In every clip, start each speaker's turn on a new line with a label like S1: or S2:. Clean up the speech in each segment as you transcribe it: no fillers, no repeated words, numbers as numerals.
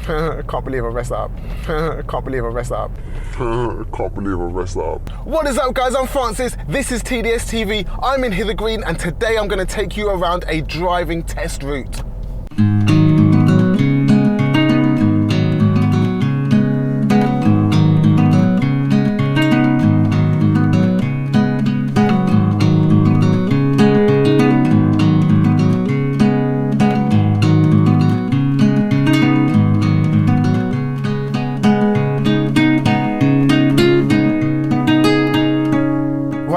S1: Can't believe I messed that up. Can't believe I messed that up.
S2: Can't believe I messed that up.
S1: What is up, guys? I'm Francis. This is TDS TV. I'm in Hither Green, and today I'm going to take you around a driving test route.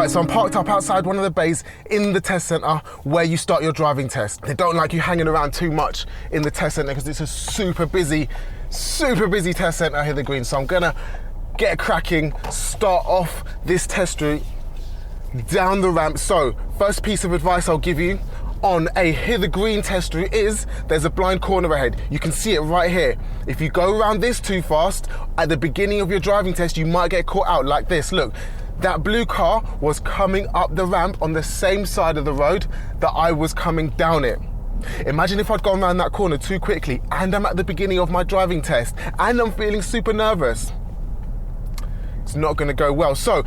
S1: So I'm parked up outside one of the bays in the test centre where you start your driving test. They don't like you hanging around too much in the test centre because it's a super busy test centre, Hither Green. So I'm gonna get cracking, start off this test route down the ramp. So first piece of advice I'll give you on a Hither Green test route is there's a blind corner ahead. You can see it right here. If you go around this too fast, at the beginning of your driving test, you might get caught out like this. Look. That blue car was coming up the ramp on the same side of the road that I was coming down it. Imagine if I'd gone around that corner too quickly and I'm at the beginning of my driving test and I'm feeling super nervous. It's not going to go well. So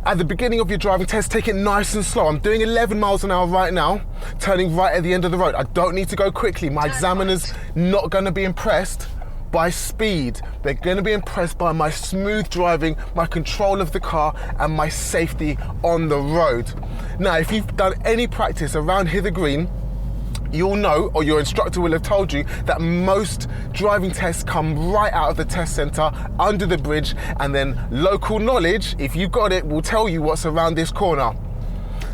S1: at the beginning of your driving test, take it nice and slow. I'm doing 11 miles an hour right now, turning right at the end of the road. I don't need to go quickly. My examiner's not going to be impressed by speed. They're going to be impressed by my smooth driving, my control of the car, and my safety on the road. Now, if you've done any practice around Hither Green, you'll know, or your instructor will have told you, that most driving tests come right out of the test centre, under the bridge, and then local knowledge, if you've got it, will tell you what's around this corner.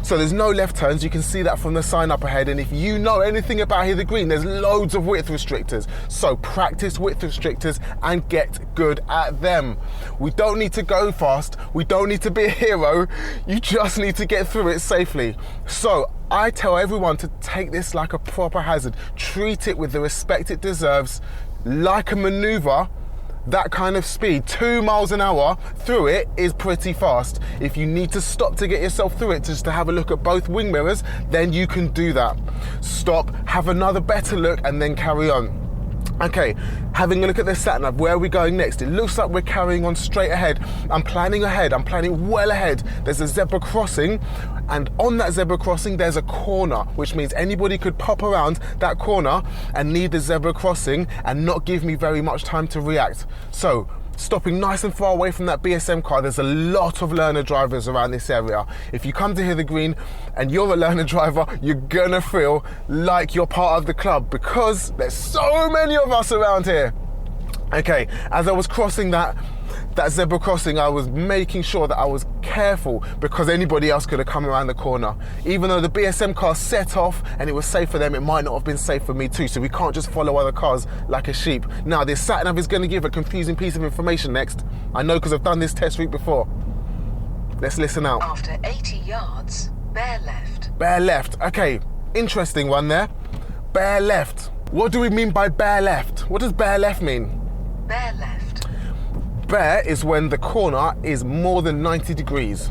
S1: So there's no left turns, you can see that from the sign up ahead, and if you know anything about Hither Green, there's loads of width restrictors. So practice width restrictors and get good at them. We don't need to go fast, we don't need to be a hero, you just need to get through it safely. So I tell everyone to take this like a proper hazard, treat it with the respect it deserves, like a manoeuvre. That kind of speed, 2 miles an hour through it is pretty fast. If you need to stop to get yourself through it, just to have a look at both wing mirrors, then you can do that. Stop, have another better look, and then carry on. Okay, having a look at the sat nav, where are we going next? It looks like we're carrying on straight ahead. I'm planning well ahead. There's a zebra crossing, and on that zebra crossing there's a corner, which means anybody could pop around that corner and need the zebra crossing and not give me very much time to react. So stopping nice and far away from that BSM car. There's a lot of learner drivers around this area. If you come to Hither Green and you're a learner driver, you're gonna feel like you're part of the club because there's so many of us around here. Okay, as I was crossing that zebra crossing, I was making sure that I was careful because anybody else could have come around the corner. Even though the BSM car set off and it was safe for them, it might not have been safe for me too. So we can't just follow other cars like a sheep. Now this sat nav is going to give a confusing piece of information next. I know because I've done this test route before. Let's listen out.
S3: After 80 yards, bear left.
S1: Bear left. Okay, interesting one there. Bear left. What do we mean by bear left? What does bear left mean?
S3: Bear left.
S1: Bear is when the corner is more than 90 degrees.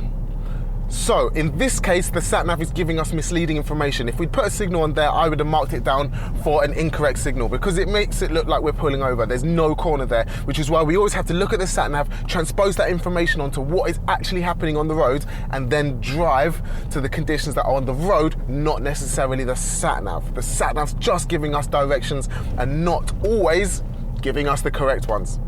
S1: So in this case, the sat nav is giving us misleading information. If we'd put a signal on there, I would have marked it down for an incorrect signal because it makes it look like we're pulling over. There's no corner there, which is why we always have to look at the sat nav, transpose that information onto what is actually happening on the road, and then drive to the conditions that are on the road, not necessarily the sat nav. The sat nav's just giving us directions and not always giving us the correct ones.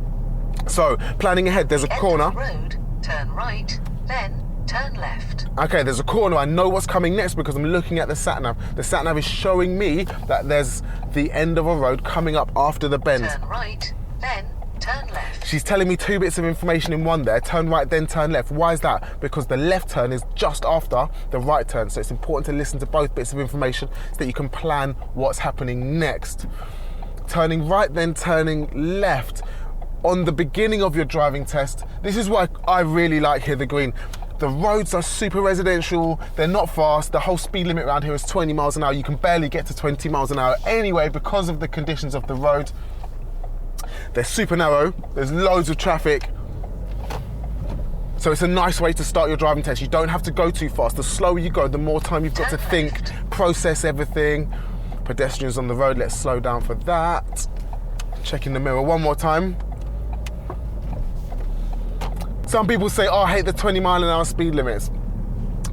S1: So, planning ahead, there's a corner.
S3: End of the road, turn right, then turn left.
S1: Okay, there's a corner. I know what's coming next because I'm looking at the sat nav. The sat nav is showing me that there's the end of a road coming up after the bend.
S3: Turn right, then turn left.
S1: She's telling me two bits of information in one there. Turn right, then turn left. Why is that? Because the left turn is just after the right turn. So it's important to listen to both bits of information so that you can plan what's happening next. Turning right, then turning left. On the beginning of your driving test, this is why I really like Hither Green. The roads are super residential, they're not fast, the whole speed limit around here is 20 miles an hour. You can barely get to 20 miles an hour anyway because of the conditions of the road. They're super narrow, there's loads of traffic. So it's a nice way to start your driving test. You don't have to go too fast. The slower you go, the more time you've got to think, process everything. Pedestrians on the road, let's slow down for that. checking the mirror one more time. Some people say, oh, I hate the 20-mile-an-hour speed limits.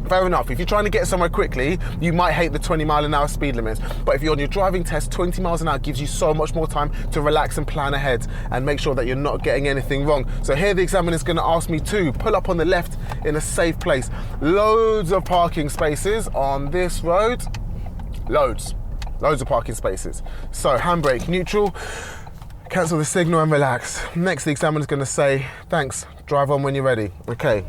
S1: Fair enough. If you're trying to get somewhere quickly, you might hate the 20-mile-an-hour speed limits. But if you're on your driving test, 20 miles an hour gives you so much more time to relax and plan ahead and make sure that you're not getting anything wrong. So here the examiner's going to ask me to pull up on the left in a safe place. Loads of parking spaces on this road. Loads of parking spaces. So handbrake neutral, cancel the signal and relax. Next, the examiner's going to say, thanks, drive on when you're ready. Okay.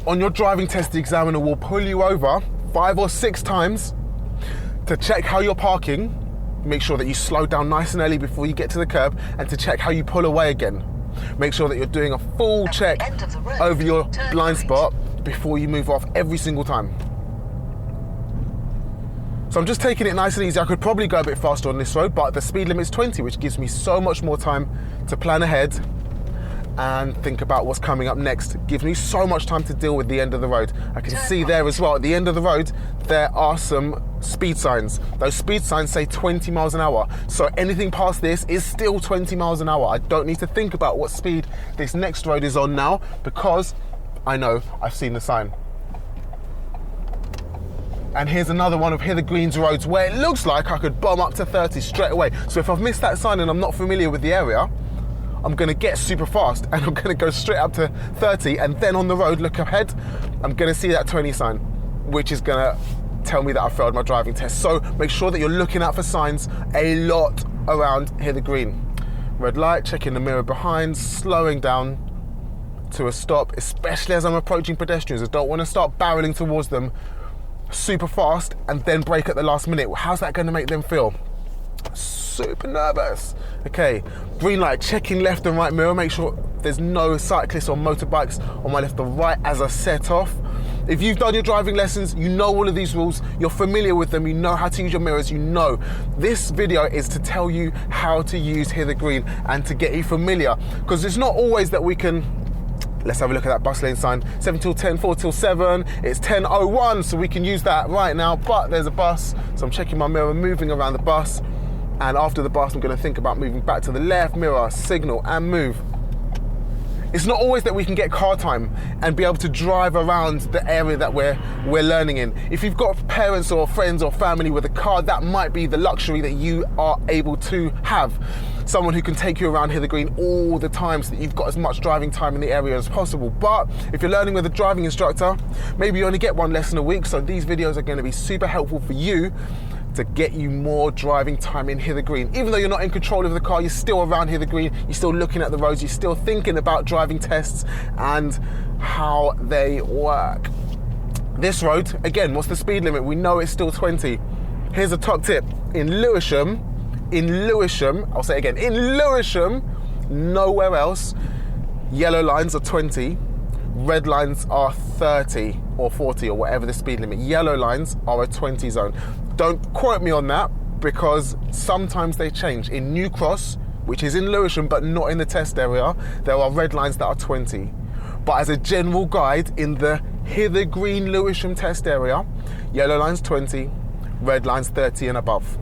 S1: On your driving test, the examiner will pull you over 5 or 6 times to check how you're parking, make sure that you slow down nice and early before you get to the curb, and to check how you pull away again. Make sure that you're doing a full check over your blind spot before you move off every single time. So I'm just taking it nice and easy. I could probably go a bit faster on this road, but the speed limit's 20, which gives me so much more time to plan ahead and think about what's coming up next. Gives me so much time to deal with the end of the road. I can see there as well, at the end of the road, there are some speed signs. Those speed signs say 20 miles an hour. So anything past this is still 20 miles an hour. I don't need to think about what speed this next road is on now because I know I've seen the sign. And here's another one of Hither Green's roads where it looks like I could bomb up to 30 straight away. So if I've missed that sign and I'm not familiar with the area, I'm gonna get super fast and I'm gonna go straight up to 30, and then on the road, look ahead, I'm gonna see that 20 sign, which is gonna tell me that I failed my driving test. So make sure that you're looking out for signs a lot around Hither Green. Red light, checking the mirror behind, slowing down to a stop, especially as I'm approaching pedestrians. I don't wanna start barreling towards them super fast and then brake at the last minute. How's that gonna make them feel? Super nervous. Okay, green light, checking left and right mirror, make sure there's no cyclists or motorbikes on my left or right as I set off. If you've done your driving lessons, you know all of these rules, you're familiar with them, you know how to use your mirrors, you know. This video is to tell you how to use Hither Green and to get you familiar, because it's not always that we can. Let's have a look at that bus lane sign. 7 till 10, 4 till 7. It's 10:01, so we can use that right now, but there's a bus, so I'm checking my mirror, moving around the bus. And after the bus, I'm gonna think about moving back to the left, mirror, signal, and move. It's not always that we can get car time and be able to drive around the area that we're learning in. If you've got parents or friends or family with a car, that might be the luxury that you are able to have. Someone who can take you around Hither Green all the time so that you've got as much driving time in the area as possible. But if you're learning with a driving instructor, maybe you only get one lesson a week, so these videos are gonna be super helpful for you to get you more driving time in Hither Green. Even though you're not in control of the car, you're still around Hither Green, you're still looking at the roads, you're still thinking about driving tests and how they work. This road, again, what's the speed limit? We know it's still 20. Here's a top tip. In Lewisham, I'll say it again, in Lewisham, nowhere else, yellow lines are 20, red lines are 30 or 40 or whatever the speed limit. Yellow lines are a 20 zone. Don't quote me on that because sometimes they change. In New Cross, which is in Lewisham but not in the test area, there are red lines that are 20. But as a general guide, in the Hither Green Lewisham test area, yellow lines 20, red lines 30 and above.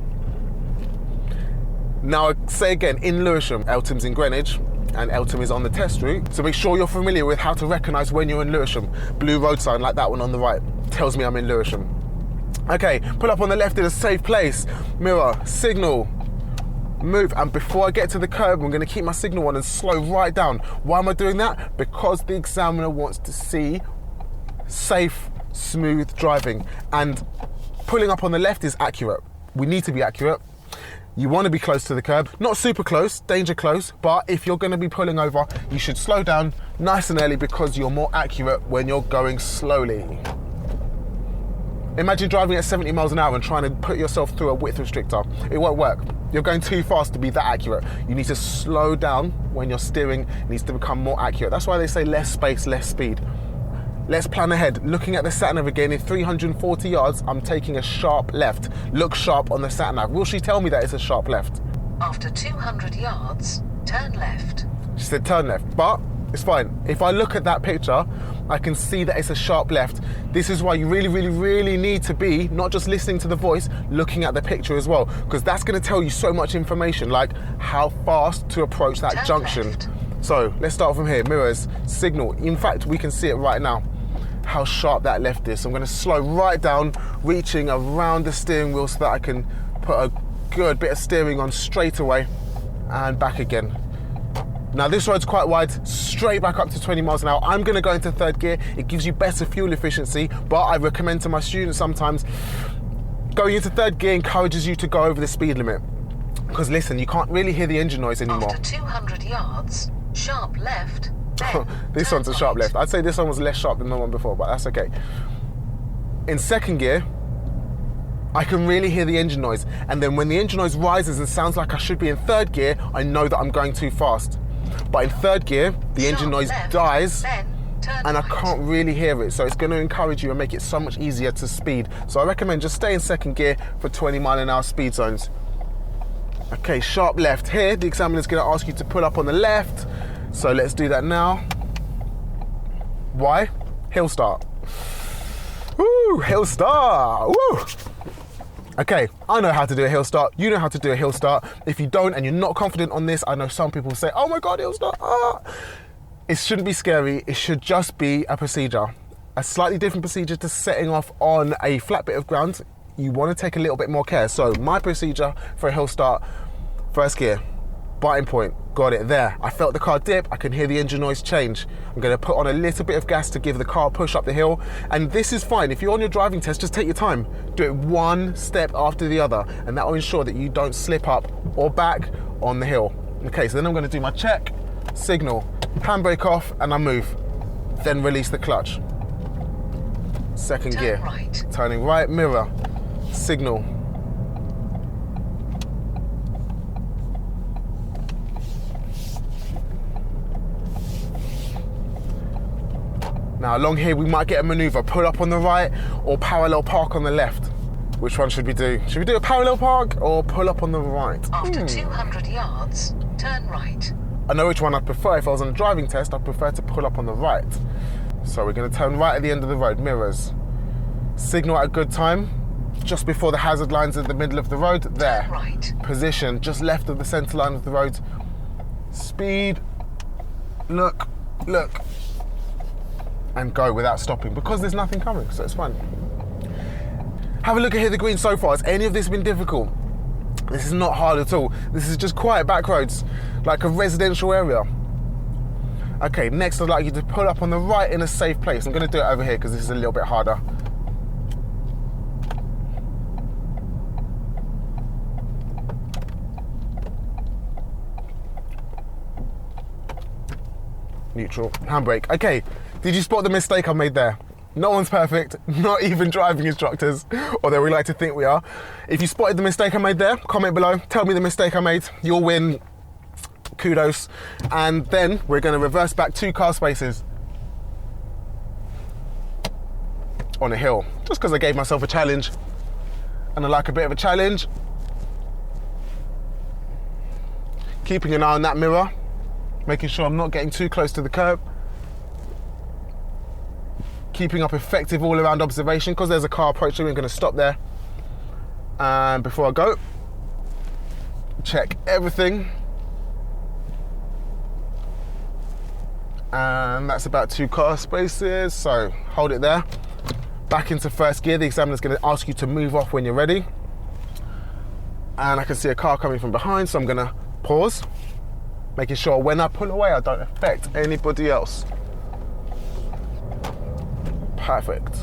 S1: Now I say again, in Lewisham, Eltham's in Greenwich, and Eltham is on the test route, so make sure you're familiar with how to recognise when you're in Lewisham. Blue road sign like that one on the right tells me I'm in Lewisham. Okay, pull up on the left in a safe place, mirror, signal, move, and before I get to the curb, I'm going to keep my signal on and slow right down. Why am I doing that? Because the examiner wants to see safe, smooth driving, and pulling up on the left is accurate. We need to be accurate. You want to be close to the curb, not super close, danger close, but if you're going to be pulling over, you should slow down nice and early because you're more accurate when you're going slowly. Imagine driving at 70 miles an hour and trying to put yourself through a width restrictor. It won't work. You're going too fast to be that accurate. You need to slow down when you're steering. It needs to become more accurate. That's why they say less space, less speed. Let's plan ahead. Looking at the sat-nav again, in 340 yards, I'm taking a sharp left. Look sharp on the sat-nav. Will she tell me that it's a sharp left?
S3: After 200 yards, turn left.
S1: She said turn left, but It's fine. If I look at that picture, I can see that it's a sharp left. This is why you really, really, really need to be not just listening to the voice, looking at the picture as well, because that's going to tell you so much information, like how fast to approach that
S3: Turn
S1: junction.
S3: left.
S1: So let's start from here. Mirrors, signal. In fact, we can see it right now, how sharp that left is. So I'm going to slow right down, reaching around the steering wheel so that I can put a good bit of steering on straight away and back again. Now this road's quite wide, straight back up to 20 miles an hour. I'm gonna go into third gear. It gives you better fuel efficiency, but I recommend to my students sometimes going into third gear encourages you to go over the speed limit. Because listen, you can't really hear the engine noise anymore.
S3: After 200 yards, sharp left. Then
S1: This
S3: turn
S1: one's a sharp
S3: right.
S1: left. I'd say this one was less sharp than the one before, but that's okay. In second gear, I can really hear the engine noise. And then when the engine noise rises and sounds like I should be in third gear, I know that I'm going too fast. But in third gear, the engine
S3: Sharp
S1: noise
S3: left,
S1: dies
S3: then turn
S1: and I
S3: right.
S1: can't really hear it. So it's going to encourage you and make it so much easier to speed. So I recommend just stay in second gear for 20-mile-an-hour speed zones. Okay, sharp left. Here, the examiner's going to ask you to pull up on the left. So let's do that now. Why? Hill start. Woo, hill start. Woo. Okay, I know how to do a hill start. You know how to do a hill start. If you don't and you're not confident on this, I know some people say, oh my God, hill start. It shouldn't be scary. It should just be a procedure. A slightly different procedure to setting off on a flat bit of ground. You want to take a little bit more care. So my procedure for a hill start, first gear, biting point, got it there. I felt the car dip, I can hear the engine noise change. I'm gonna put on a little bit of gas to give the car a push up the hill. And this is fine, if you're on your driving test, just take your time. Do it one step after the other, and that will ensure that you don't slip up or back on the hill. Okay, so then I'm gonna do my check, signal, handbrake off, and I move. Then release the clutch. Second
S3: Turn
S1: gear,
S3: right.
S1: turning right, mirror, signal. Now along here we might get a maneuver, pull up on the right or parallel park on the left. Which one should we do? Should we do a parallel park or pull up on the right?
S3: After 200 yards, turn right.
S1: I know which one I'd prefer. If I was on a driving test, I'd prefer to pull up on the right. So we're gonna turn right at the end of the road, mirrors. Signal at a good time, just before the hazard line's in the middle of the road, there.
S3: Turn right.
S1: Position, just left of the center line of the road. Speed, look, and go without stopping because there's nothing coming, so it's fine. Have a look at Hither Green so far. Has any of this been difficult? This is not hard at all. This is just quiet back roads, like a residential area. Okay, next I'd like you to pull up on the right in a safe place. I'm gonna do it over here because this is a little bit harder. Neutral, handbrake. Okay, did you spot the mistake I made there? No one's perfect, not even driving instructors, although we like to think we are. If you spotted the mistake I made there, comment below, tell me the mistake I made, you'll win, kudos. And then we're gonna reverse back 2 car spaces on a hill, just because I gave myself a challenge, and I like a bit of a challenge. Keeping an eye on that mirror, making sure I'm not getting too close to the curb. Keeping up effective all-around observation because there's a car approaching. We're going to stop there. And before I go, check everything. And that's about 2 car spaces. So hold it there. Back into first gear. The examiner's going to ask you to move off when you're ready. And I can see a car coming from behind, so I'm going to pause, making sure when I pull away, I don't affect anybody else. Perfect.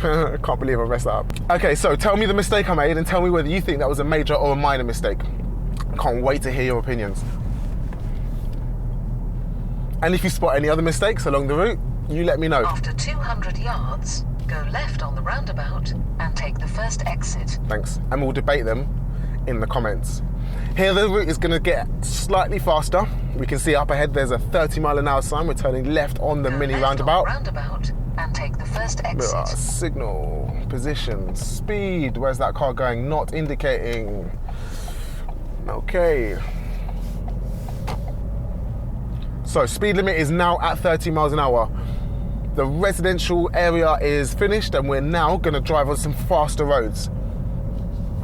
S1: I can't believe I messed that up. Okay, so tell me the mistake I made and tell me whether you think that was a major or a minor mistake. I can't wait to hear your opinions. And if you spot any other mistakes along the route, you let me know.
S3: After 200 yards, go left on the roundabout and take the first exit.
S1: Thanks. And we'll debate them in the comments. Here the route is going to get slightly faster. We can see up ahead there's a 30-mile-an-hour sign. We're turning left on the
S3: Go
S1: mini
S3: left on the
S1: roundabout.
S3: roundabout and take the first exit.
S1: Signal, position, speed. Where's that car going? Not indicating. Okay. So speed limit is now at 30 miles an hour. The residential area is finished and we're now going to drive on some faster roads,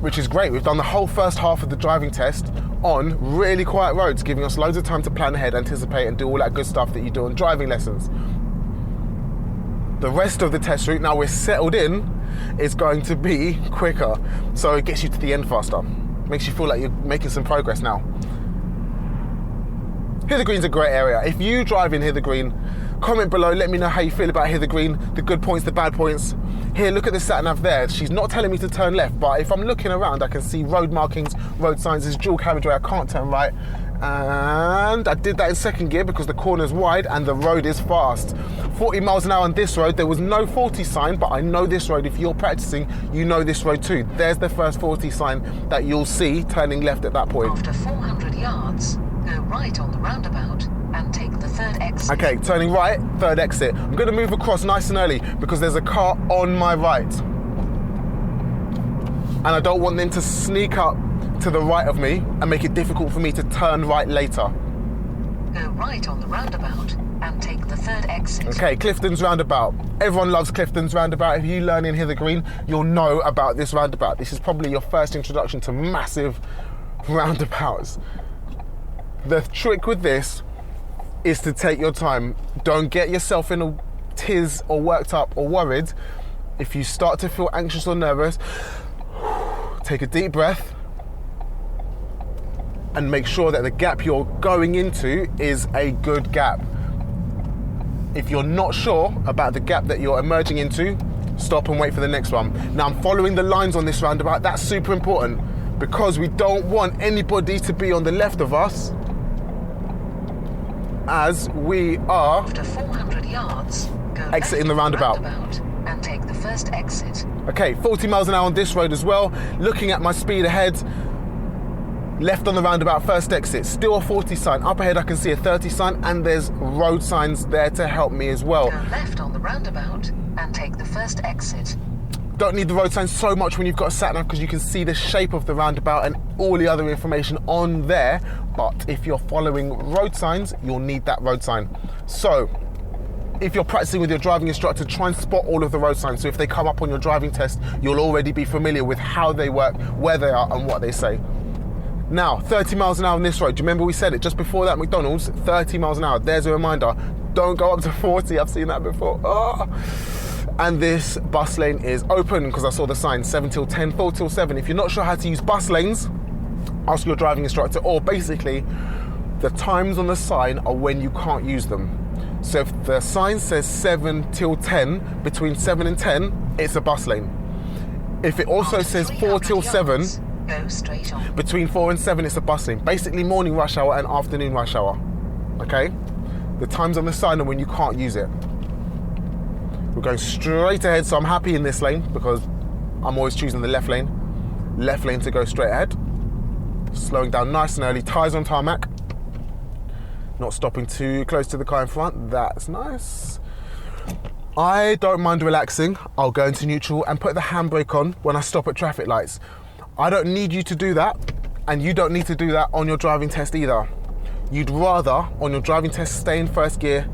S1: which is great. We've done the whole first half of the driving test on really quiet roads, giving us loads of time to plan ahead, anticipate, and do all that good stuff that you do on driving lessons. The rest of the test route, now we're settled in, is going to be quicker. So it gets you to the end faster. Makes you feel like you're making some progress now. Hither Green's a great area. If you drive in Hither Green, comment below, let me know how you feel about Hither Green, the good points, the bad points. Here, look at the sat nav there. She's not telling me to turn left, but if I'm looking around, I can see road markings, road signs. There's dual carriageway, I can't turn right. And I did that in second gear because the corner's wide and the road is fast. 40 miles an hour on this road. There was no 40 sign, but I know this road. If you're practicing, you know this road too. There's the first 40 sign that you'll see turning left at that point.
S3: After 400 yards, go right on the roundabout and take the third exit.
S1: Okay, turning right, third exit. I'm going to move across nice and early because there's a car on my right. And I don't want them to sneak up to the right of me and make it difficult for me to turn right later.
S3: Go right on the roundabout and take the third exit.
S1: Okay, Clifton's roundabout. Everyone loves Clifton's roundabout. If you learn in Hither Green, you'll know about this roundabout. This is probably your first introduction to massive roundabouts. The trick with this is to take your time. Don't get yourself in a tiz or worked up or worried. If you start to feel anxious or nervous, take a deep breath and make sure that the gap you're going into is a good gap. If you're not sure about the gap that you're emerging into, stop and wait for the next one. Now I'm following the lines on this roundabout. That's super important because we don't want anybody to be on the left of us as we are
S3: After 400 yards, go
S1: exiting the
S3: left on
S1: roundabout.
S3: And take the first exit.
S1: Okay, 40 miles an hour on this road as well. Looking at my speed ahead, left on the roundabout, first exit. Still a 40 sign. Up ahead I can see a 30 sign and there's road signs there to help me as well.
S3: Go left on the roundabout and take the first exit.
S1: Don't need the road signs so much when you've got a sat nav because you can see the shape of the roundabout and all the other information on there. But if you're following road signs, you'll need that road sign. So if you're practicing with your driving instructor, try and spot all of the road signs. So if they come up on your driving test, you'll already be familiar with how they work, where they are and what they say. Now, 30 miles an hour on this road. Do you remember we said it just before that McDonald's? 30 miles an hour. There's a reminder. Don't go up to 40. I've seen that before. Oh. And this bus lane is open because I saw the sign 7 till 10, 4 till 7. If you're not sure how to use bus lanes, ask your driving instructor, or basically the times on the sign are when you can't use them. So if the sign says 7 till 10, between 7 and 10, it's a bus lane. If it also says 4 till 7,
S3: go straight on.
S1: between 4 and 7, it's a bus lane. Basically morning rush hour and afternoon rush hour, okay? The times on the sign are when you can't use it. We're going straight ahead, so I'm happy in this lane because I'm always choosing the left lane. Left lane to go straight ahead. Slowing down nice and early, tyres on tarmac. Not stopping too close to the car in front, that's nice. I don't mind relaxing. I'll go into neutral and put the handbrake on when I stop at traffic lights. I don't need you to do that, and you don't need to do that on your driving test either. You'd rather, on your driving test, stay in first gear,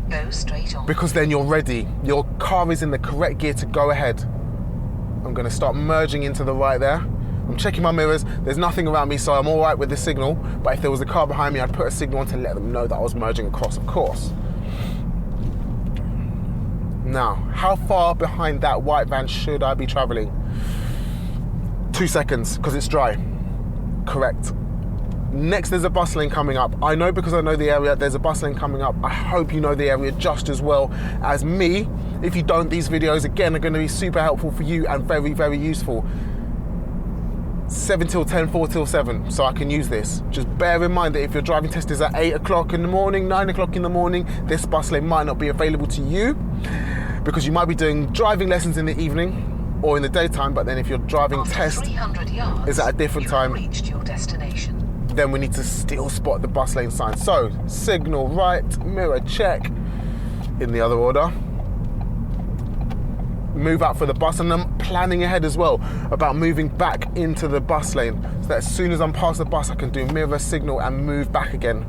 S3: Go straight on.
S1: because then you're ready. Your car is in the correct gear to go ahead. I'm going to start merging into the right there. I'm checking my mirrors. There's nothing around me, so I'm all right with the signal. But if there was a car behind me, I'd put a signal on to let them know that I was merging across, of course. Now, how far behind that white van should I be traveling? 2 seconds, because it's dry. Correct. Next, there's a bus lane coming up. I know because I know the area, there's a bus lane coming up. I hope you know the area just as well as me. If you don't, these videos, again, are going to be super helpful for you and very, very useful. 7 till 10, 4 till 7, so I can use this. Just bear in mind that if your driving test is at 8 o'clock in the morning, 9 o'clock in the morning, this bus lane might not be available to you because you might be doing driving lessons in the evening or in the daytime, but then if your driving
S3: After
S1: test
S3: 300 yards,
S1: is at a different
S3: you
S1: time,
S3: have reached your destination.
S1: then we need to still spot the bus lane sign. So, signal right, mirror check, in the other order. Move out for the bus, and I'm planning ahead as well about moving back into the bus lane so that as soon as I'm past the bus I can do mirror, signal and move back again.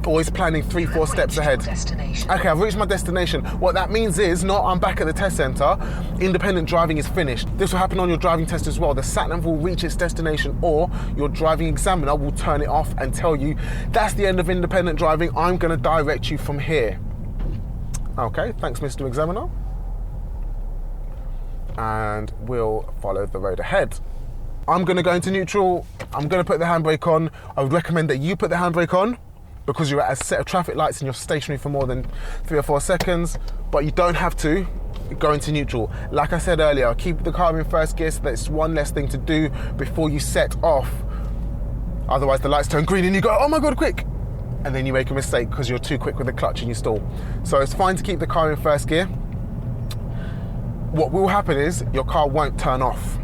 S1: Always planning 3-4 steps ahead.
S3: Destination.
S1: Okay, I've reached my destination. What that means is, not I'm back at the test centre, independent driving is finished. This will happen on your driving test as well. The sat-nav will reach its destination, or your driving examiner will turn it off and tell you, that's the end of independent driving, I'm going to direct you from here. Okay, thanks Mr. Examiner. And we'll follow the road ahead. I'm going to go into neutral. I'm going to put the handbrake on. I would recommend that you put the handbrake on because you're at a set of traffic lights and you're stationary for more than 3 or 4 seconds, but you don't have to go into neutral. Like I said earlier, keep the car in first gear so that's one less thing to do before you set off. Otherwise the lights turn green and you go, oh my God, quick. And then you make a mistake because you're too quick with the clutch and you stall. So it's fine to keep the car in first gear. What will happen is your car won't turn off.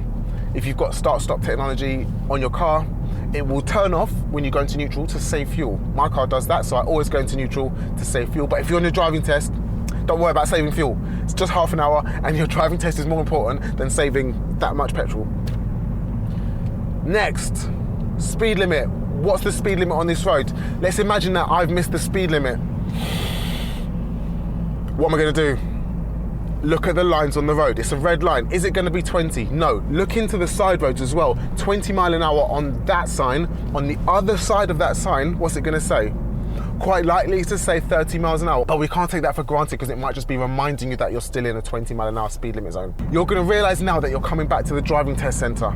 S1: If you've got start-stop technology on your car, it will turn off when you go into neutral to save fuel. My car does that, so I always go into neutral to save fuel. But if you're on your driving test, don't worry about saving fuel. It's just half an hour and your driving test is more important than saving that much petrol. Next, speed limit. What's the speed limit on this road? Let's imagine that I've missed the speed limit. What am I going to do? Look at the lines on the road. It's a red line. Is it going to be 20? No. Look into the side roads as well. 20 mile an hour on that sign. On the other side of that sign, what's it going to say? Quite likely to say 30 miles an hour, but we can't take that for granted because it might just be reminding you that you're still in a 20 mile an hour speed limit zone. You're going to realise now that you're coming back to the driving test centre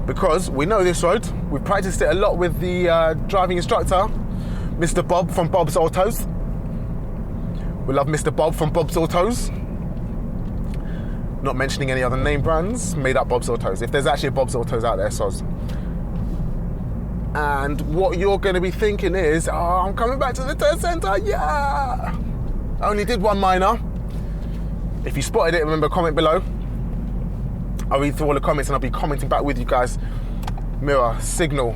S1: because we know this road. We've practiced it a lot with the driving instructor, Mr. Bob from Bob's Autos. We love Mr. Bob from Bob's Autos. Not mentioning any other name brands, made up Bob's Autos. If there's actually a Bob's Autos out there, soz. And what you're going to be thinking is, oh, I'm coming back to the test centre, yeah! I only did one minor. If you spotted it, remember, comment below. I'll read through all the comments and I'll be commenting back with you guys. Mirror, signal.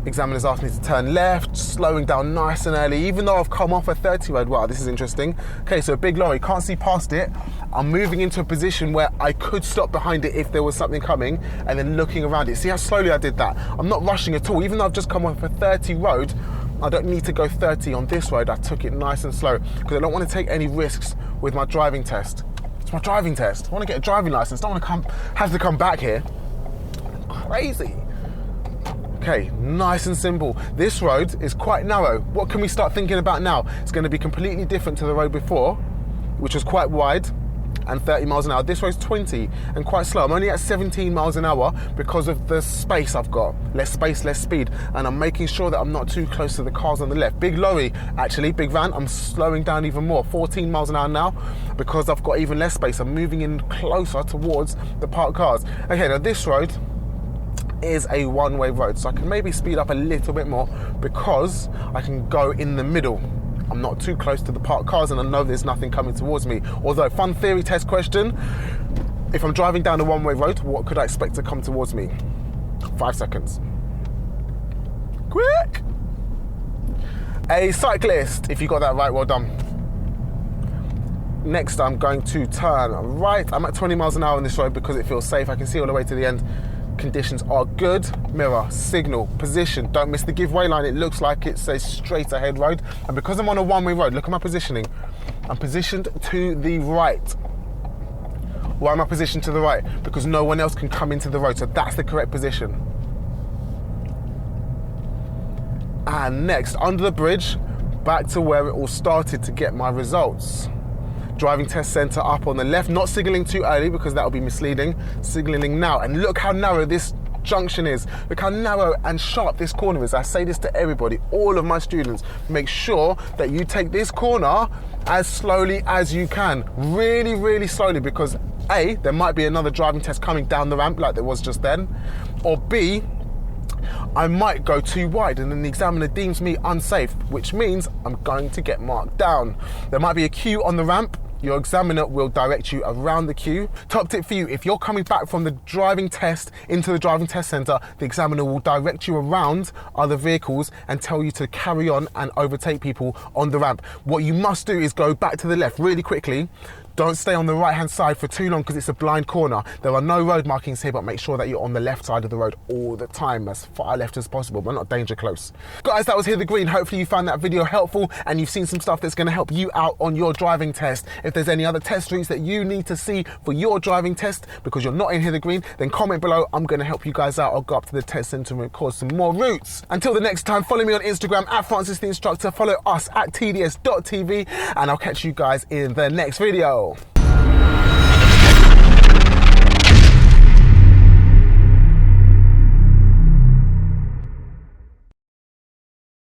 S1: Examiner's asked me to turn left, slowing down nice and early, even though I've come off a 30 road. Wow, this is interesting. Okay, so a big lorry, can't see past it. I'm moving into a position where I could stop behind it if there was something coming, and then looking around it. See how slowly I did that? I'm not rushing at all. Even though I've just come off a 30 road, I don't need to go 30 on this road. I took it nice and slow because I don't want to take any risks with my driving test. It's my driving test. I want to get a driving license. I don't want to have to come back here. Crazy. Okay, nice and simple. This road is quite narrow. What can we start thinking about now? It's going to be completely different to the road before, which was quite wide and 30 miles an hour. This road's 20 and quite slow. I'm only at 17 miles an hour because of the space I've got. Less space, less speed. And I'm making sure that I'm not too close to the cars on the left. Big lorry, actually, big van, I'm slowing down even more. 14 miles an hour now because I've got even less space. I'm moving in closer towards the parked cars. Okay, now this road is a one-way road, so I can maybe speed up a little bit more because I can go in the middle. I'm not too close to the parked cars and I know there's nothing coming towards me. Although, fun theory test question, if I'm driving down a one-way road, what could I expect to come towards me? 5 seconds. Quick! A cyclist, if you got that right, well done. Next, I'm going to turn right. I'm at 20 miles an hour on this road because it feels safe. I can see all the way to the end. Conditions are good. Mirror, signal, position. Don't miss the giveaway line. It looks like it's a straight ahead road. And because I'm on a one-way road, look at my positioning. I'm positioned to the right. Why am I positioned to the right? Because no one else can come into the road. So that's the correct position. And next, under the bridge, back to where it all started to get my results. Driving test centre up on the left, not signalling too early because that will be misleading, signalling now. And look how narrow this junction is. Look how narrow and sharp this corner is. I say this to everybody, all of my students. Make sure that you take this corner as slowly as you can. Really, really slowly, because A, there might be another driving test coming down the ramp like there was just then, or B, I might go too wide and then the examiner deems me unsafe, which means I'm going to get marked down. There might be a queue on the ramp. Your examiner will direct you around the queue. Top tip for you, if you're coming back from the driving test into the driving test centre, the examiner will direct you around other vehicles and tell you to carry on and overtake people on the ramp. What you must do is go back to the left really quickly. Don't stay on the right-hand side for too long because it's a blind corner. There are no road markings here, but make sure that you're on the left side of the road all the time, as far left as possible, but not danger close. Guys, that was Hither Green. Hopefully you found that video helpful and you've seen some stuff that's going to help you out on your driving test. If there's any other test routes that you need to see for your driving test because you're not in Hither Green, then comment below. I'm going to help you guys out. I'll go up to the test centre and record some more routes. Until the next time, follow me on Instagram at Francis the Instructor. Follow us at tds.tv, and I'll catch you guys in the next video.